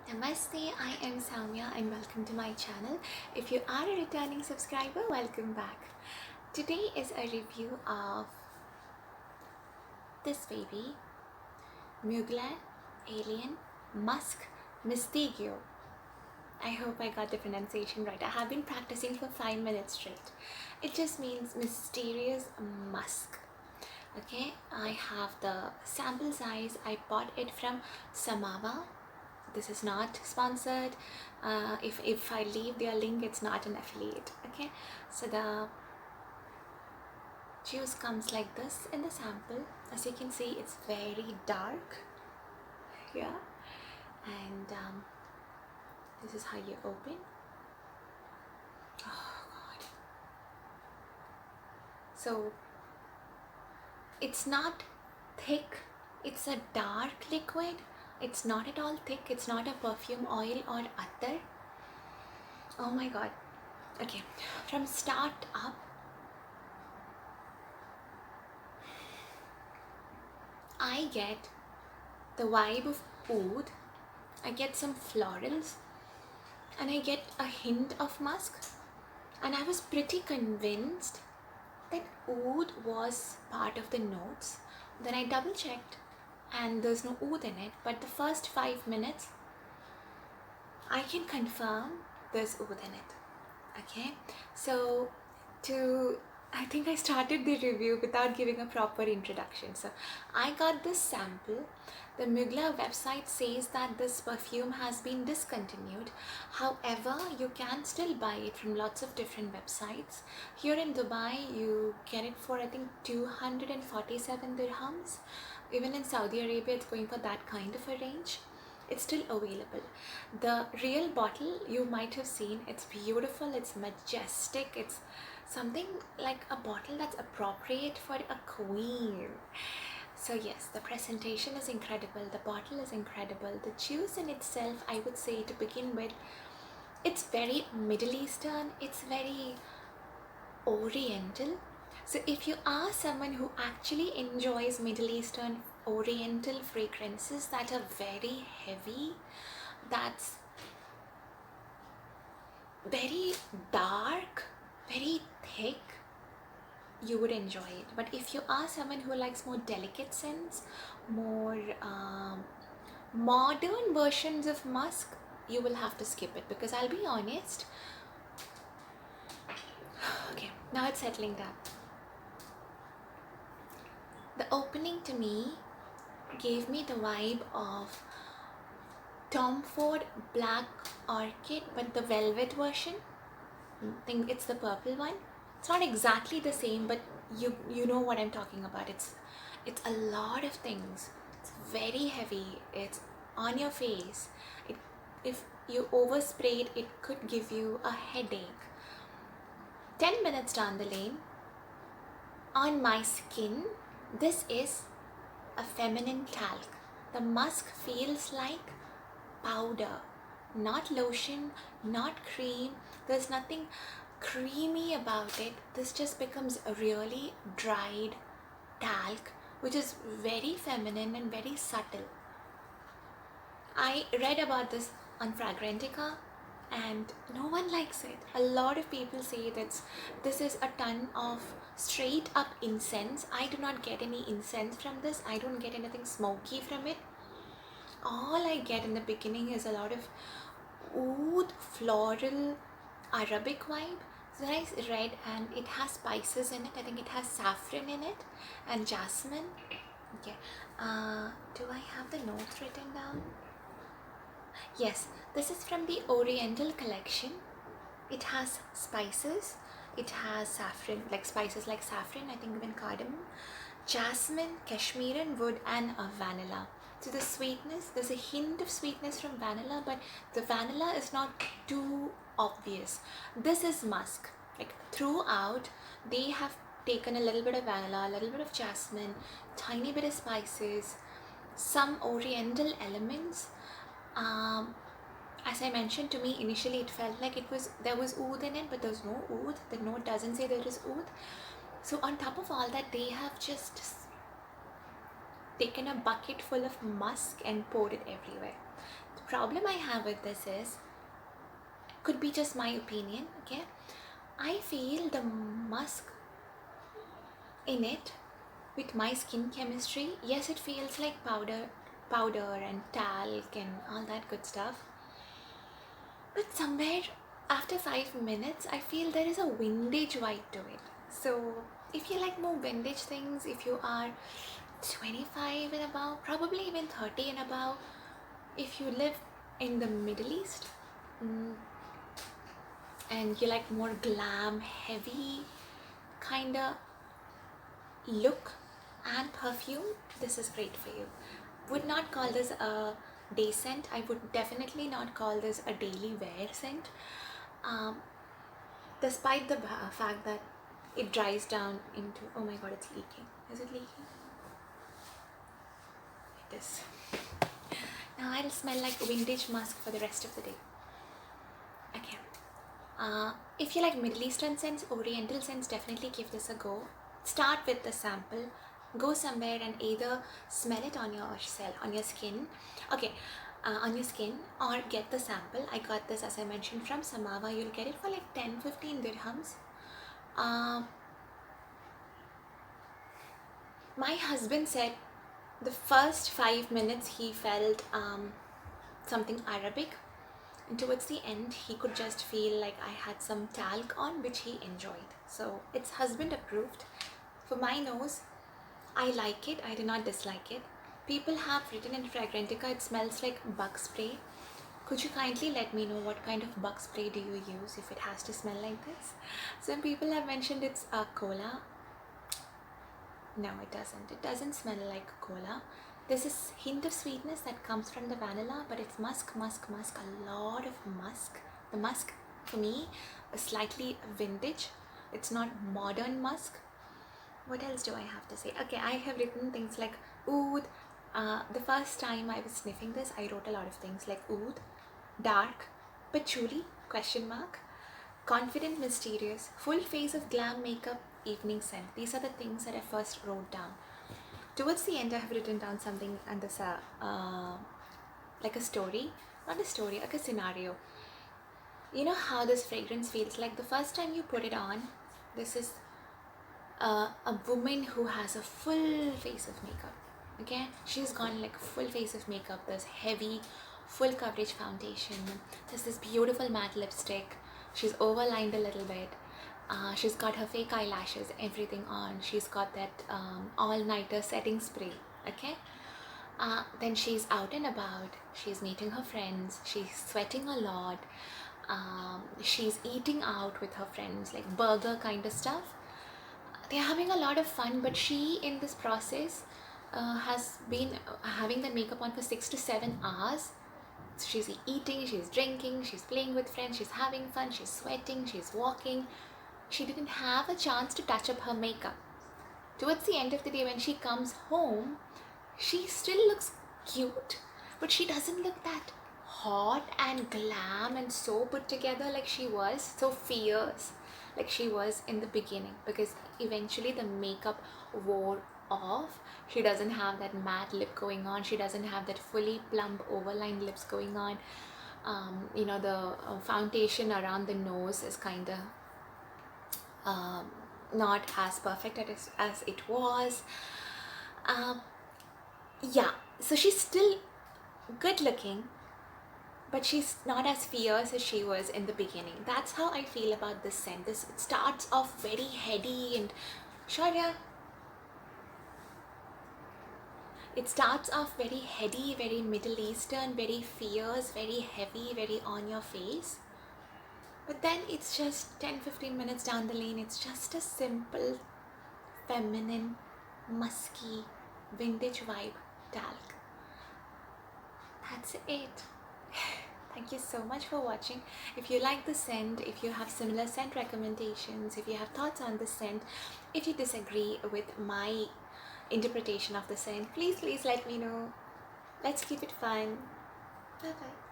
Namaste, I am Soumya and welcome to my channel. If you are a returning subscriber, welcome back. Today is a review of this baby, Mugler Alien Musc Mysterieux. I hope I got the pronunciation right. I have been practicing for 5 minutes straight. It just means mysterious musk. Okay, I have the sample size. I bought it from Samava. This is not sponsored. If I leave their link, it's not an affiliate. Okay, so the juice comes like this in the sample. As you can see, it's very dark here, and this is how you open. Oh god. So it's not thick, it's a dark liquid. It's not at all thick, it's not a perfume oil or attar. Oh my god. Okay, from start up, I get the vibe of oud, I get some florals, and I get a hint of musk. And I was pretty convinced that oud was part of the notes. Then I double checked and there's no oud in it, but the first 5 minutes I can confirm there's oud in it. Okay, so I think I started the review without giving a proper introduction. So I got this sample. The Mugler website says that this perfume has been discontinued. However, you can still buy it from lots of different websites. Here in Dubai, you get it for I think 247 dirhams. Even in Saudi Arabia, it's going for that kind of a range. It's still available. The real bottle you might have seen, it's beautiful, it's majestic, it's something like a bottle that's appropriate for a queen. So yes, the presentation is incredible, the bottle is incredible, the juice in itself, I would say to begin with, it's very Middle Eastern, it's very Oriental. So if you are someone who actually enjoys Middle Eastern Oriental fragrances that are very heavy, that's very dark, very thick, you would enjoy it. But if you are someone who likes more delicate scents, more modern versions of musk, you will have to skip it, because I'll be honest. Okay, now it's settling down. The opening to me gave me the vibe of Tom Ford Black Orchid, but the velvet version. I think it's the purple one. It's not exactly the same, but you know what I'm talking about. It's a lot of things. It's very heavy. It's on your face. If you overspray it, it could give you a headache. 10 minutes down the lane, on my skin, this is a feminine talc. The musk feels like powder, not lotion, not cream. There's nothing creamy about it. This just becomes a really dried talc, which is very feminine and very subtle. I read about this on Fragrantica and no one likes it. A lot of people say that this is a ton of straight up incense. I do not get any incense from this. I don't get anything smoky from it. All I get in the beginning is a lot of oud, floral, Arabic vibe. So I read and it has spices in it. I think it has saffron in it and jasmine. Okay, do I have the notes written down? Yes, this is from the Oriental collection. It has spices, it has saffron, like spices like saffron, I think even cardamom, jasmine, Kashmiran wood, and vanilla. So the sweetness, there's a hint of sweetness from vanilla, but the vanilla is not too obvious. This is musk. Like throughout, they have taken a little bit of vanilla, a little bit of jasmine, tiny bit of spices, some oriental elements. As I mentioned, to me initially it felt like there was oud in it, but there's no oud. The note doesn't say there is oud. So on top of all that, they have just taken a bucket full of musk and poured it everywhere. problem I have with this is, could be just my opinion, okay? I feel the musk in it, with my skin chemistry, yes, it feels like powder and talc and all that good stuff. But somewhere after 5 minutes, I feel there is a windage vibe to it. So if you like more windage things, if you are 25 and above, probably even 30 and above, if you live in the Middle East, and you like more glam, heavy kind of look and perfume, this is great for you. Would not call this a day scent. I would definitely not call this a daily wear scent, despite the fact that it dries down into, oh my god, it's leaking. Is it leaking? It is. Now I'll smell like windage musk for the rest of the day. Okay. If you like Middle Eastern scents, Oriental scents, definitely give this a go. Start with the sample, go somewhere and either smell it on your skin, okay, on your skin, or get the sample. I got this, as I mentioned, from Samawa. You'll get it for like 10-15 dirhams. My husband said the first 5 minutes he felt something Arabic, and towards the end he could just feel like I had some talc on, which he enjoyed. So it's husband approved. For my nose, I like it. I do not dislike it. People have written in Fragrantica it smells like bug spray. Could you kindly let me know what kind of bug spray do you use if it has to smell like this? Some people have mentioned it's a cola. No, it doesn't. It doesn't smell like cola. There's this hint of sweetness that comes from the vanilla, but it's musk, a lot of musk. The musk, for me, is slightly vintage. It's not modern musk. What else do I have to say? Okay, I have written things like oud. The first time I was sniffing this, I wrote a lot of things like oud, dark, patchouli, question mark, confident, mysterious, full face of glam makeup, evening scent. These are the things that I first wrote down. Towards the end, I have written down something and this like a story, not a story, like a scenario. You know how this fragrance feels like the first time you put it on. This is a woman who has a full face of makeup. Okay, she's gone like full face of makeup. There's heavy full coverage foundation, there's this beautiful matte lipstick, she's overlined a little bit, she's got her fake eyelashes, everything on, she's got that all-nighter setting spray. Okay, then she's out and about, she's meeting her friends, she's sweating a lot, she's eating out with her friends, like burger kind of stuff. They're having a lot of fun, but she in this process has been having the makeup on for 6 to 7 hours. So she's eating, she's drinking, she's playing with friends, she's having fun, she's sweating, she's walking. She didn't have a chance to touch up her makeup. Towards the end of the day, when she comes home, she still looks cute, but she doesn't look that hot and glam and so put together like she was, so fierce like she was in the beginning, because eventually the makeup wore off. She doesn't have that matte lip going on, she doesn't have that fully plump overlined lips going on. You know, the foundation around the nose is kind of not as perfect as it was. Yeah, so she's still good looking, but she's not as fierce as she was in the beginning. That's how I feel about this scent. It starts off very heady and Shaurya. It starts off very heady, very Middle Eastern, very fierce, very heavy, very on your face. But then it's just 10-15 minutes down the lane, it's just a simple, feminine, musky, vintage vibe talc. That's it. Thank you so much for watching. If you like the scent, if you have similar scent recommendations, if you have thoughts on the scent, if you disagree with my interpretation of the scent, please let me know. Let's keep it fun. Bye bye.